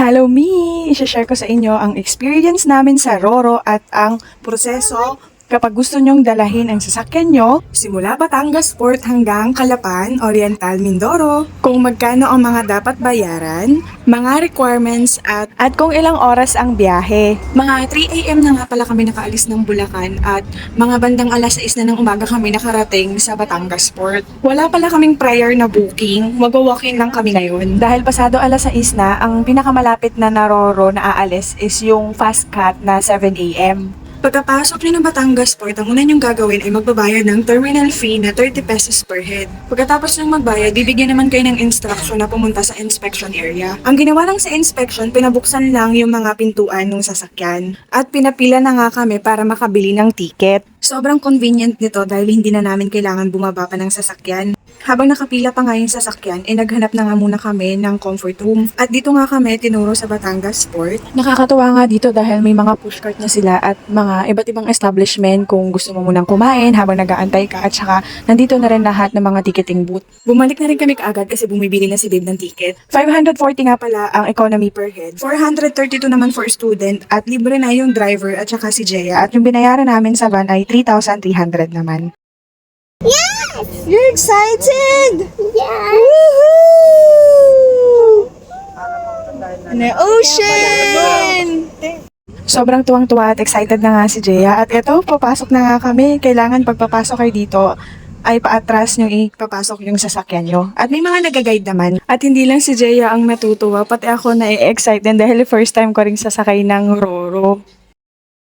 Hello me! I-share ko sa inyo ang experience namin sa Roro at ang proseso kapag gusto nyong dalahin ang sasakyan nyo simula Batangas Port hanggang Calapan, Oriental, Mindoro, kung magkano ang mga dapat bayaran, mga requirements at kung ilang oras ang biyahe. Mga 3 a.m. na nga pala kami nakaalis ng Bulacan at mga bandang alas 6 na ng umaga kami nakarating sa Batangas Port. Wala pala kaming prior na booking, mag-walk-in lang kami ngayon. Dahil pasado alas 6 na, ang pinakamalapit na Roro na aalis is yung fast cut na 7 a.m. Pagkapasok niyo ng Batangas Port, ang una niyong gagawin ay magbabayad ng terminal fee na 30 pesos per head. Pagkatapos ng magbayad, bibigyan naman kayo ng instruction na pumunta sa inspection area. Ang ginawa lang sa inspection, pinabuksan lang yung mga pintuan ng sasakyan. At pinapila na nga kami para makabili ng ticket. Sobrang convenient nito dahil hindi na namin kailangan bumaba pa ng sasakyan. Habang nakapila pa nga yung sasakyan, naghanap na nga muna kami ng comfort room. At dito nga kami tinuro sa Batangas Port. Nakakatuwa nga dito dahil may mga pushcart na sila at mga iba't ibang establishment kung gusto mo munang kumain habang nag-aantay ka, at saka nandito na rin lahat ng mga ticketing booth. Bumalik na rin kami kaagad kasi bumibili na si Babe ng ticket. 540 nga pala ang economy per head. 432 naman for student at libre na yung driver at saka si Jaya. At yung binayaran namin sa van ay 3,300 naman. You're excited! Yeah. Woohoo! The ocean! Sobrang tuwang-tuwa at excited na nga si Jaya. At eto, papasok na nga kami. Kailangan pagpapasok kayo dito ay paatras nyo ipapasok yung sasakyan nyo. At may mga nag-guide naman. At hindi lang si Jaya ang natutuwa, pati ako na-excite din dahil first time ko rin sasakay ng Roro.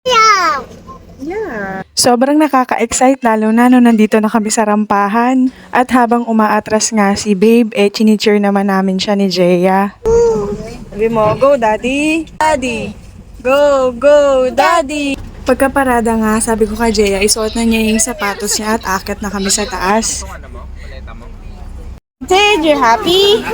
Yeah. Sobrang nakaka-excite lalo na nung nandito na kami sa rampahan. At habang umaatras nga si Babe, chini-cheer naman namin siya ni Jaya. Sabi mo, go daddy! Daddy! Go, go, daddy! Pagkaparada nga, sabi ko kay Jaya, isuot na niya yung sapatos niya at akit na kami sa taas. Did you happy?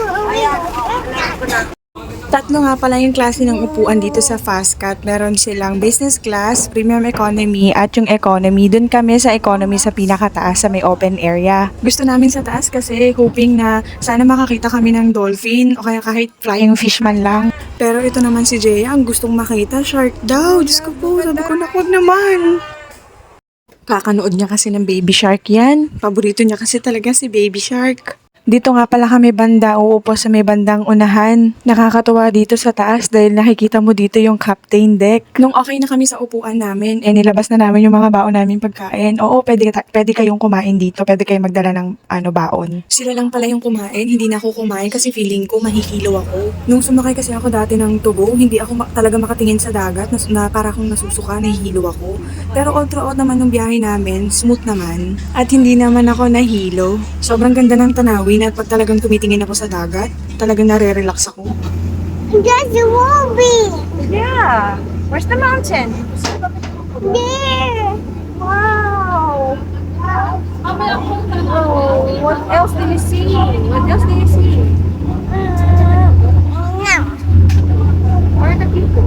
Tatlo nga pala yung klase ng upuan dito sa Fast Cut. Meron silang business class, premium economy, at yung economy. Doon kami sa economy sa pinakataas sa may open area. Gusto namin sa taas kasi hoping na sana makakita kami ng dolphin o kaya kahit flying fish man lang. Pero ito naman si Jaya, ang gustong makita, shark daw. Diyos ko po, sabi ko nakuwag naman. Kakanood niya kasi ng baby shark yan. Paborito niya kasi talaga si baby shark. Dito nga pala kami banda, uupo sa may bandang unahan. Nakakatuwa dito sa taas dahil nakikita mo dito yung captain deck. Nung okay na kami sa upuan namin, nilabas na namin yung mga baon namin pagkain. Oo, pwede kayong kumain dito, pwede kayong magdala ng baon. Sila lang pala yung kumain, hindi na ako kumain kasi feeling ko mahihilo ako. Nung sumakay kasi ako dati ng tubo, hindi ako talaga makatingin sa dagat na para akong nasusuka, nahihilo ako. Pero all throughout naman ng biyahe namin, smooth naman. At hindi naman ako nahilo. Sobrang ganda ng tanawin. At pag talagang tumitingin ako sa dagat, talagang nare-relax ako. There's a wobby. Yeah. Where's the mountain? There. Wow. Oh, what else do you see? What else do you see? No. Where are the people?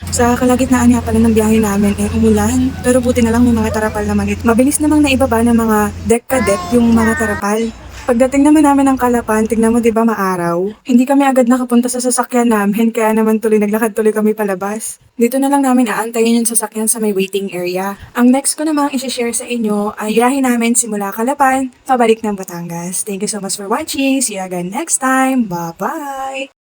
Sa kalagitnaan nga pala ng biyahe namin, umulan. Pero buti na lang may mga tarapal naman. Mabilis namang naibaba ng mga deck cadet yung mga tarapal. Pagdating naman namin ng Calapan, tignan mo 'di ba maaraw? Hindi kami agad nakapunta sa sasakyan namin, kaya naman naglakad tuloy kami palabas. Dito na lang namin aantayin yung sasakyan sa may waiting area. Ang next ko namang i-share sa inyo ay biyahe namin simula Calapan, pabalik ng Batangas. Thank you so much for watching. See you again next time. Bye-bye!